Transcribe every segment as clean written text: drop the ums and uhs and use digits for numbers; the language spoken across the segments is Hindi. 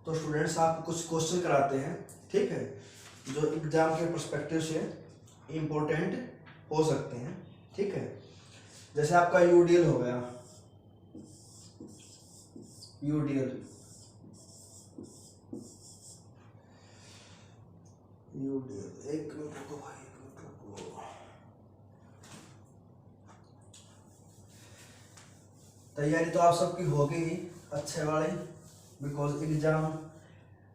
तो स्टूडेंट्स आपको कुछ क्वेश्चन कराते हैं, ठीक है, जो एग्जाम के पर्सपेक्टिव से इम्पोर्टेंट हो सकते हैं, ठीक है। जैसे आपका यूडीएल हो गया, यूडीएल एक मिनट रुको भाई, एक मिनट रुको। तैयारी तो आप सबकी होगी ही अच्छे वाली, बिकॉज एग्जाम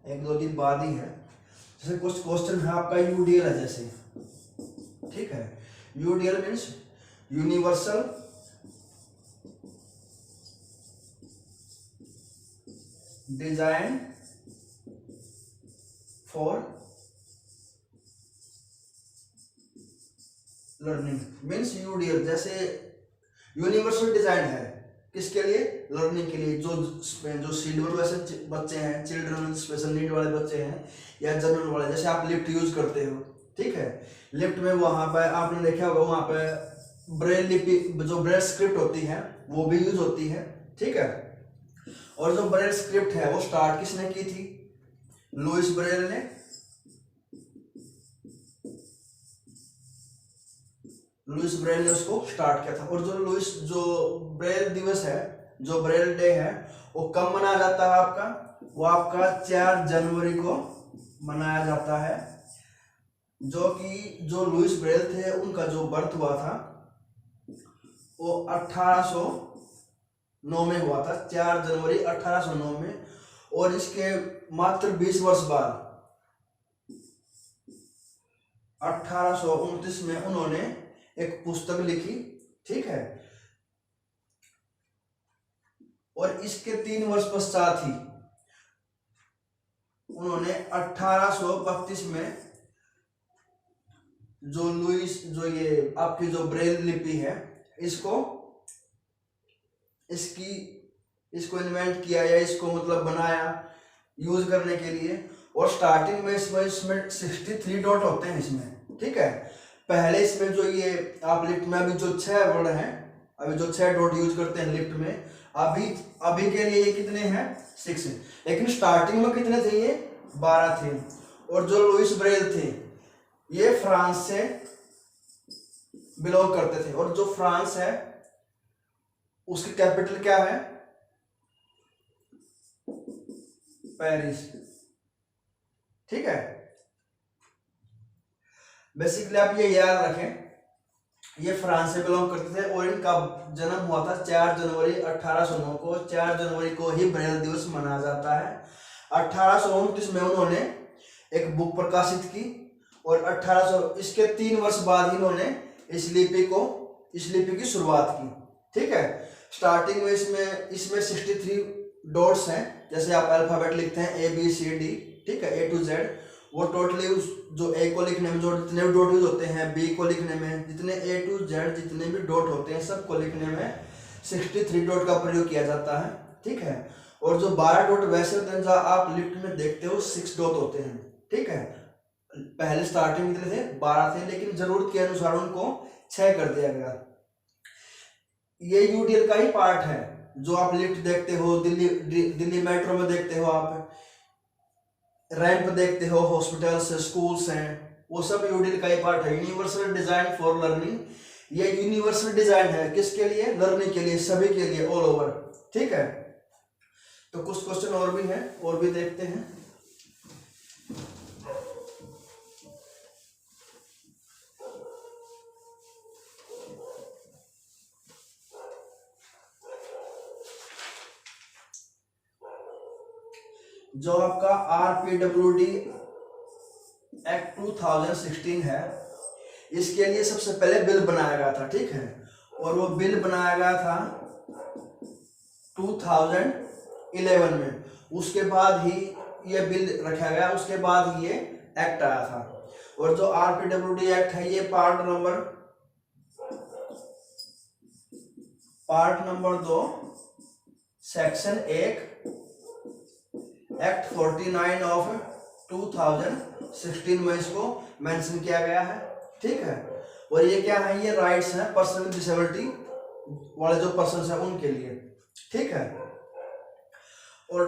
एक दो दिन बाद ही है। जैसे कुछ क्वेश्चन है आपका यूडीएल है, जैसे ठीक है, UDL means universal design for learning means UDL. जैसे यूनिवर्सल डिजाइन है किसके लिए? लर्निंग के लिए। जो शेड्यूल वैसे बच्चे हैं, चिल्ड्रन स्पेशल नीड वाले बच्चे हैं या जनरल वाले, जैसे आप लिफ्ट यूज करते हो, ठीक है, लिफ्ट में वहां पर आपने देखा होगा, वहां पर ब्रेल लिपि, जो ब्रेल स्क्रिप्ट होती है वो भी यूज होती है, ठीक है। और जो ब्रेल स्क्रिप्ट है वो स्टार्ट किसने की थी? लुइस ब्रेल ने। लुइस ब्रेल ने उसको स्टार्ट किया था। और जो ब्रेल दिवस है, जो ब्रेल डे है, वो कब मनाया जाता है आपका? वो आपका 4 जनवरी को मनाया जाता है। जो लुइस ब्रेल थे उनका जो बर्थ हुआ था वो 1809 में हुआ था, 4 जनवरी 1809 में। और इसके मात्र 20 वर्ष बाद 1829 में उन्होंने एक पुस्तक लिखी, ठीक है। और इसके 3 वर्ष पश्चात ही उन्होंने 1832 में जो ये आपकी जो ब्रेल लिपि है, इसको इन्वेंट किया या इसको मतलब बनाया यूज करने के लिए। और स्टार्टिंग में इसमें 63 डॉट होते हैं इसमें, ठीक है। पहले इसमें जो ये आप लिफ्ट में अभी जो 6 वर्ड हैं, अभी जो 6 डॉट यूज करते हैं लिफ्ट में, अभी के लिए ये कितने हैं? 6। लेकिन स्टार्टिंग में कितने थे? ये 12 थे। और जो लुइस ब्रेल थे ये फ्रांस से बिलोंग करते थे। और जो फ्रांस है उसकी कैपिटल क्या है? पेरिस, ठीक है। बेसिकली आप ये याद रखें, ये फ्रांस से बिलोंग करते थे और इनका जन्म हुआ था 4 जनवरी 1809 को। 4 जनवरी को ही ब्रेल दिवस मनाया जाता है। 1829 में उन्होंने एक बुक प्रकाशित की और 1800 इसके 3 वर्ष बाद इन्होंने इस लिपि की शुरुआत की, ठीक है। स्टार्टिंग में इसमें 63 डॉट्स हैं। जैसे आप अल्फाबेट लिखते हैं ABCD, ठीक है, A to Z। वो टोटली जो A को लिखने में जो जितने भी डॉट यूज होते हैं, B को लिखने में जितने A to Z जितने भी डॉट होते हैं, सबको लिखने में 63 डॉट का प्रयोग किया जाता है, ठीक है। और जो 12 डॉट वैसे होते हैं जो आप लिफ्ट में देखते हो 6 डॉट होते हैं, ठीक है। पहले स्टार्टिंग में कितने थे? 12 थे, लेकिन जरूरत के अनुसार उनको 6 कर दिया गया। ये यूडीएल का ही पार्ट है। जो आप लिफ्ट देखते हो, दिल्ली मेट्रो में देखते हो, आप रैंप देखते हो, हॉस्पिटल्स, स्कूल्स हैं, वो सब यूडीएल का ही पार्ट है। यूनिवर्सल डिजाइन फॉर लर्निंग, ये यूनिवर्सल डिजाइन है किसके लिए? लर्निंग के लिए, सभी के लिए, ऑल ओवर, ठीक है। तो कुछ क्वेश्चन और भी हैं, और भी देखते हैं। जो आपका RPWD एक्ट 2016 है, इसके लिए सबसे पहले बिल बनाया गया था, ठीक है। और वो बिल बनाया गया था 2011 में। उसके बाद ही ये बिल रखा गया, उसके बाद ही ये एक्ट आया था। और जो RPWD एक्ट है, ये part number 2 section 1 act 49 of 2016 में इसको मेंशन किया गया है, ठीक है। और ये क्या है? ये राइट्स हैं पर्सन विद डिसेबिलिटी वाले जो पर्सन है उनके लिए, ठीक है। और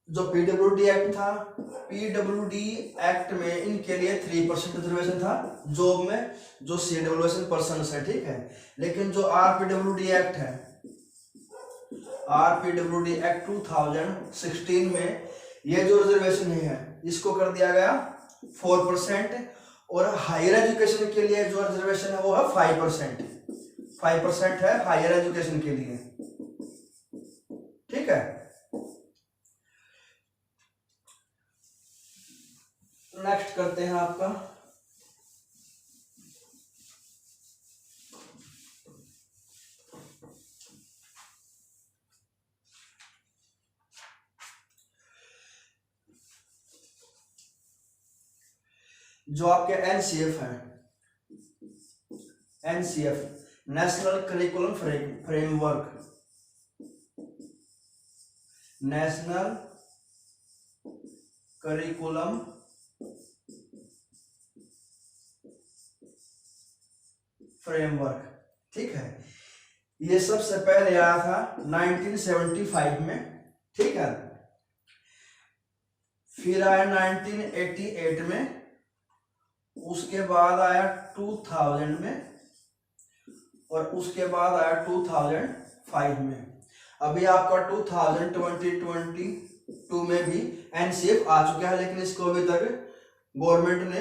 जो पीडब्ल्यूडी एक्ट था, पीडब्ल्यूडी एक्ट में इनके लिए 3% रिजर्वेशन था जॉब में, जो सीडब्ल्यूएस पर्सन है, ठीक है। लेकिन जो आरपीडब्ल्यूडी एक्ट है, आरपीडब्ल्यूडी एक्ट 2016 में ये जो रिजर्वेशन है इसको कर दिया गया 4%, और हायर एजुकेशन के लिए जो रिजर्वेशन है वो है 5%, 5% है हायर एजुकेशन के लिए, ठीक है। नेक्स्ट करते हैं आपका जो आपके एनसीएफ है, NCF national curriculum framework, national curriculum framework, ठीक है। ये सबसे पहले आया था 1975 में, ठीक है। फिर आया 1988 में, उसके बाद आया 2000 में, और उसके बाद आया 2005 में। अभी आपका 2022 में भी एनसीएफ आ चुका है, लेकिन इसको अभी तक गवर्नमेंट ने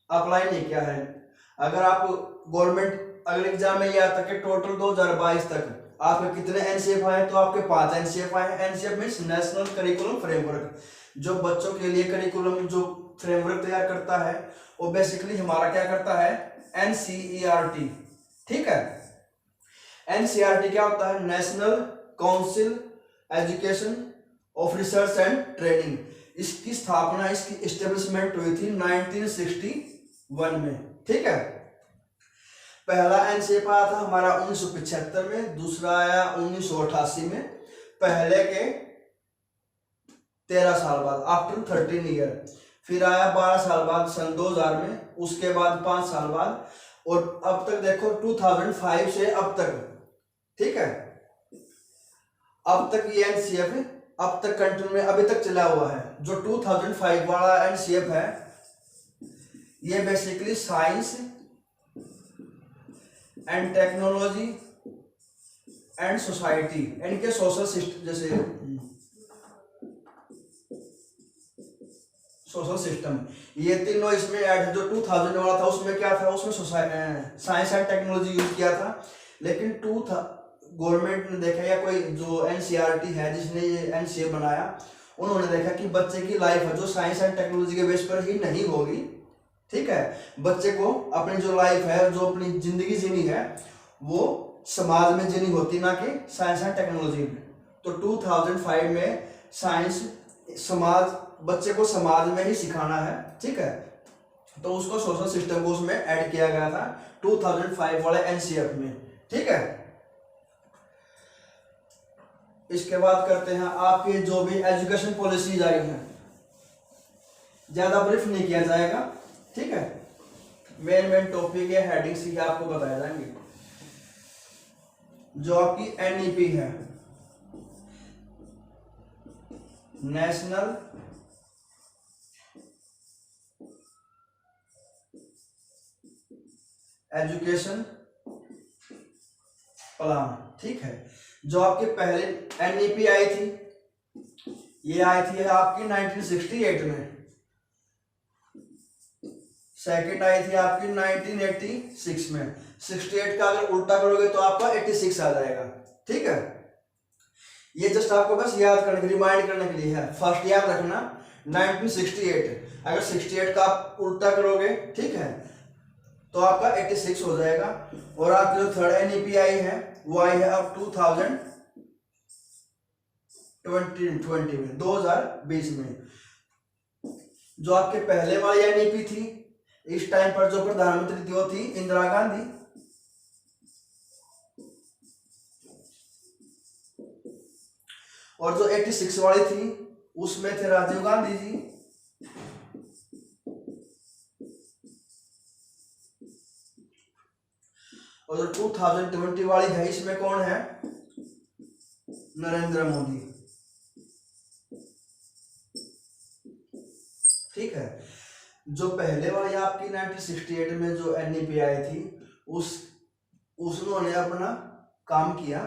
अप्लाई नहीं किया है। अगर आप गवर्नमेंट अगर एग्जाम में ये आता कि टोटल 2022 तक आपके कितने एनसीएफ आए, तो आपके 5 एनसीएफ आए। NCF means national curriculum framework, जो बच्चों के लिए करिकुलम जो फ्रेमवर्क तैयार करता है, वो बेसिकली हमारा क्या करता है, एनसीईआरटी, ठीक है। एनसीईआरटी क्या होता है, national council education of research and training. इसकी स्थापना, इसकी एस्टेब्लिशमेंट हुई थी 1961 में, ठीक है। पहला एनसीएफ आया था हमारा 1975 में, दूसरा आया 1988 में, पहले के 13 साल बाद, आफ्टर 13 ईयर। फिर आया 12 साल बाद सन 2000 में, उसके बाद 5 साल बाद, और अब तक देखो 2005 से अब तक, ठीक है। अब तक ये एनसीएफ अब तक कंटिन्यू में अभी तक चला हुआ है। जो 2005 वाला एनसीएफ है, ये basically science and technology and society, इनके सोशल सिस्टम, जैसे सोशल सिस्टम, ये तीनों इसमें ऐड। जो 2000 वाला था उसमें क्या था, उसमें साइंस एंड टेक्नोलॉजी यूज किया था। लेकिन गवर्नमेंट ने देखा, या कोई जो एनसीईआरटी है जिसने ये एनसीए बनाया, उन्होंने देखा कि बच्चे की लाइफ है जो साइंस एंड टेक्नोलॉजी के बेस पर ही नहीं होगी, ठीक है। बच्चे को अपनी जो लाइफ है, जो अपनी जिंदगी जीनी है, वो समाज में जीनी होती, ना कि साइंस एंड टेक्नोलॉजी में। तो 2005 में साइंस, समाज, बच्चे को समाज में ही सिखाना है, ठीक है। तो उसको सोशल सिस्टम को उसमें ऐड किया गया था 2005 वाले एनसीएफ में, ठीक है। इसके बाद करते हैं आपकी जो भी एजुकेशन पॉलिसीज आई हैं, ज्यादा ब्रीफ नहीं किया जाएगा, ठीक है। मेन टॉपिक है, हेडिंग्स ही आपको बताए जाएंगे। जो आपकी एनईपी है, नेशनल एजुकेशन प्लान, ठीक है। जो आपके पहले एनईपी आई थी, ये आई थी आपकी 1968 में, सेकंड आई थी आपकी 1986 में। 68 का अगर उल्टा करोगे तो आपका 86 आ जाएगा, ठीक है। ये जस्ट आपको बस याद करने के, रिमाइंड करने के लिए है। फर्स्ट याद रखना 1968, अगर 68 का आप उल्टा करोगे, ठीक है, तो आपका 86 हो जाएगा। और आपकी जो थर्ड एनईपी आई है, वो आई है अब 2020 में, 2020 में। जो आपके पहले वाली एनईपी थी, इस टाइम पर जो प्रधानमंत्री थी वो थी इंदिरा गांधी, और जो 86 वाली थी उसमें थे राजीव गांधी जी, और जो 2020 वाली है इसमें कौन है, नरेंद्र मोदी, ठीक है। जो पहले वाली आपकी 1968 में जो एनईपी आई थी, उन्होंने अपना काम किया,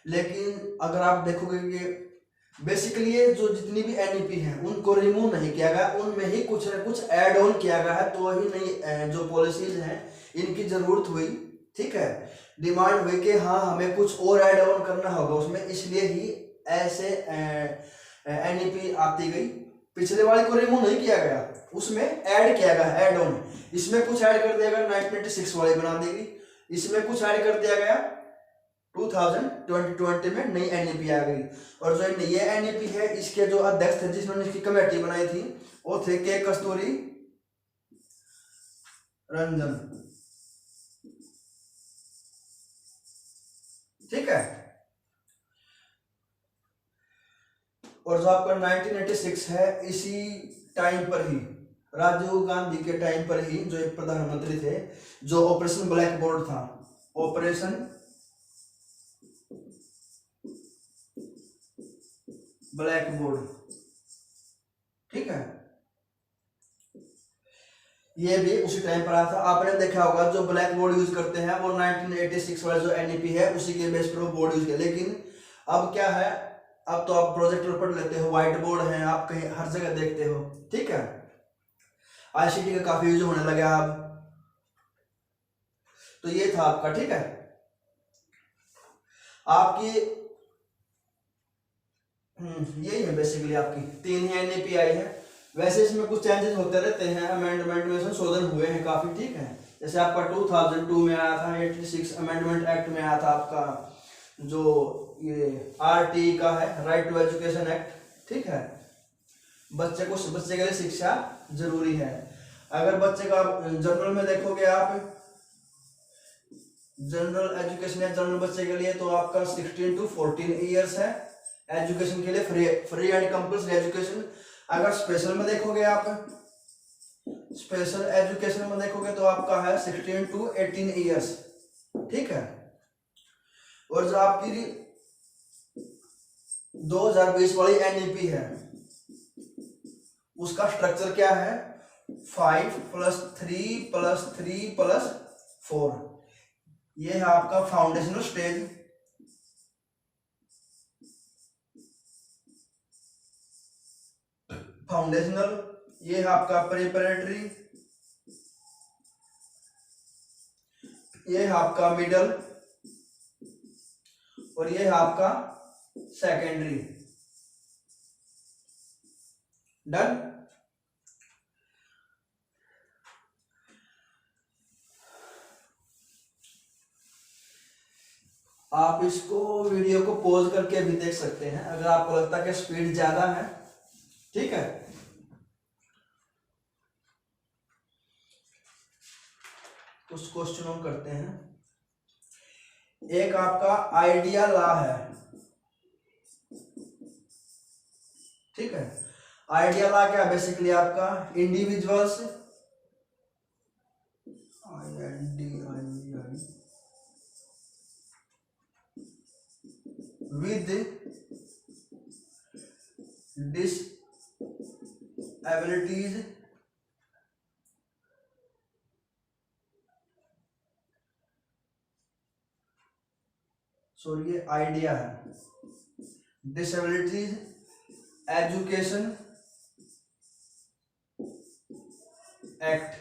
लेकिन अगर आप देखोगे कि बेसिकली ये जो जितनी भी एनईपी हैं उनको रिमूव नहीं किया गया, उनमें ही कुछ न कुछ ऐड ऑन किया गया है, तो ही नई जो पॉलिसीज हैं इनकी जरूरत हुई। ठीक है, डिमांड हुई कि हाँ हमें कुछ और ऐड ऑन करना होगा उसमें, इसलिए ही ऐसे एनईपी आती गई। पिछले वाले को रिमूव नहीं किया गया, उसमें ऐड किया गया, ऐड ऑन। इसमें कुछ ऐड कर दिया गया, 1996 वाली बना देगी, इसमें कुछ ऐड कर दिया गया, 2020 में नई एनईपी आ गई। और जो ये एनईपी है, इसके जो अध्यक्ष थे जिन्होंने इसकी कमेटी बनाई थी वो थे के कस्तूरी रंजन। ठीक है, और जो आपका 1986 है, इसी टाइम पर ही राजीव गांधी के टाइम पर ही जो एक प्रधानमंत्री थे, जो ऑपरेशन ब्लैक बोर्ड था, ऑपरेशन ब्लैक बोर्ड, ठीक है, ये भी उसी टाइम पर आया था। आपने देखा होगा जो ब्लैक बोर्ड यूज करते हैं वो 1986 वाला जो एनईपी है उसी के बेस पर वो बोर्ड यूज किया। लेकिन अब क्या है, अब तो आप प्रोजेक्टर पढ़ लेते हो, व्हाइट बोर्ड है, आप कहीं हर जगह देखते हो। ठीक है, आईसीटी का काफी यूज होने लगा अब। तो ये था आपका, ठीक है, आपकी यही है बेसिकली, आपकी 3 ही एनईपी आई है। वैसे इसमें कुछ चेंजेस होते रहते हैं, अमेंडमेंट में संशोधन हुए हैं काफी। ठीक है, जैसे आपका 2002 में आया था 86 अमेंडमेंट एक्ट में आया था आपका, जो ये आरटी का है, राइट टू एजुकेशन एक्ट। ठीक है, बच्चे के लिए शिक्षा जरूरी है। अगर बच्चे का जनरल में देखोगे आप, जनरल एजुकेशन है जनरल बच्चे के लिए, तो आपका 16 to 14 ईयर्स है एजुकेशन के लिए, फ्री एंड कंपल्सरी एजुकेशन। अगर स्पेशल में देखोगे आप, स्पेशल एजुकेशन में देखोगे तो आपका है 16 to 18 ईयर्स। ठीक है, और जो आपकी 2020 वाली एनईपी है उसका स्ट्रक्चर क्या है, 5 + 3 + 3 + 4। ये है आपका फाउंडेशनल स्टेज, फाउंडेशनल, ये है आपका प्रिपरेटरी, ये है आपका मिडल, और ये है आपका सेकेंडरी। डन। आप इसको वीडियो को पॉज करके भी देख सकते हैं अगर आपको लगता है कि स्पीड ज्यादा है। ठीक है, कुछ क्वेश्चन हम करते हैं। एक आपका आइडिया लॉ है, ठीक है, आइडिया लॉ क्या बेसिकली आपका, इंडिविजुअल्स विद डिसएबिलिटीज सॉरी ये आइडिया है, डिसएबिलिटीज एजुकेशन एक्ट,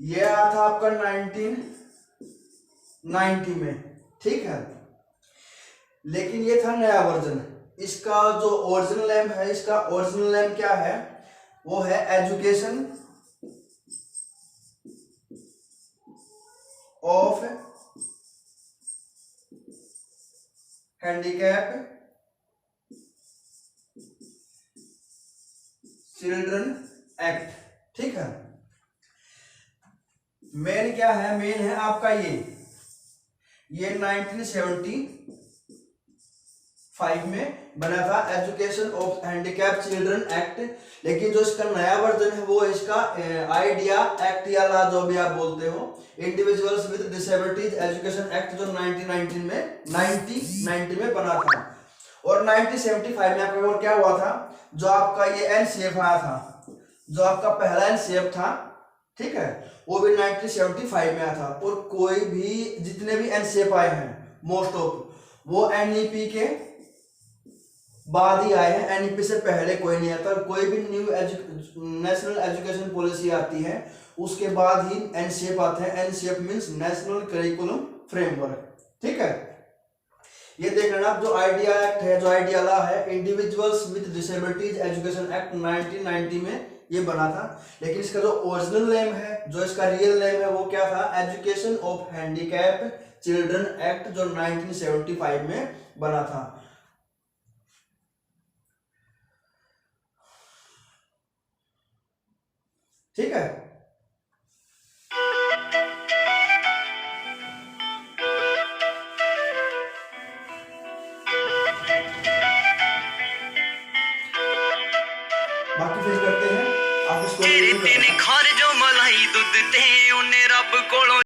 ये आया था आपका 1990 में। ठीक है, लेकिन ये था नया वर्जन। इसका जो ओरिजिनल नेम है, इसका ओरिजिनल नेम क्या है, वो है education of handicap children act. ठीक है, मेन क्या है, मेन है आपका ये 1975 में बना था, education of handicap children act. लेकिन जो इसका नया वर्जन है वो इसका आइडिया एक्ट या लॉ जो भी आप बोलते हो, individuals with disabilities education act, जो 1990 में बना था। और 1975 में आपका और क्या हुआ था, जो आपका ये एनसीएफ आया था, जो आपका पहला एनसीएफ था, ठीक है, वो भी 1975 में आया था। और कोई भी जितने भी एनसीएफ आए हैं मोस्ट ऑफ वो एनईपी के बाद ही आए हैं, एनईपी से पहले कोई नहीं आता। कोई भी न्यू नेशनल एजुकेशन पॉलिसी आती है उसके बाद ही एनसीएफ आते हैं। NCF means national curriculum framework, ठीक है। ये देख लेना आप, जो आइडिया एक्ट है, जो आइडिया लॉ है, individuals with disabilities education act 1990 में ये बना था। लेकिन इसका जो ओरिजिनल नेम है, जो इसका रियल नेम है, वो क्या था, education of handicap children act, जो 1975 में बना था। ठीक है। बाकी फिर करते हैं आप इसको।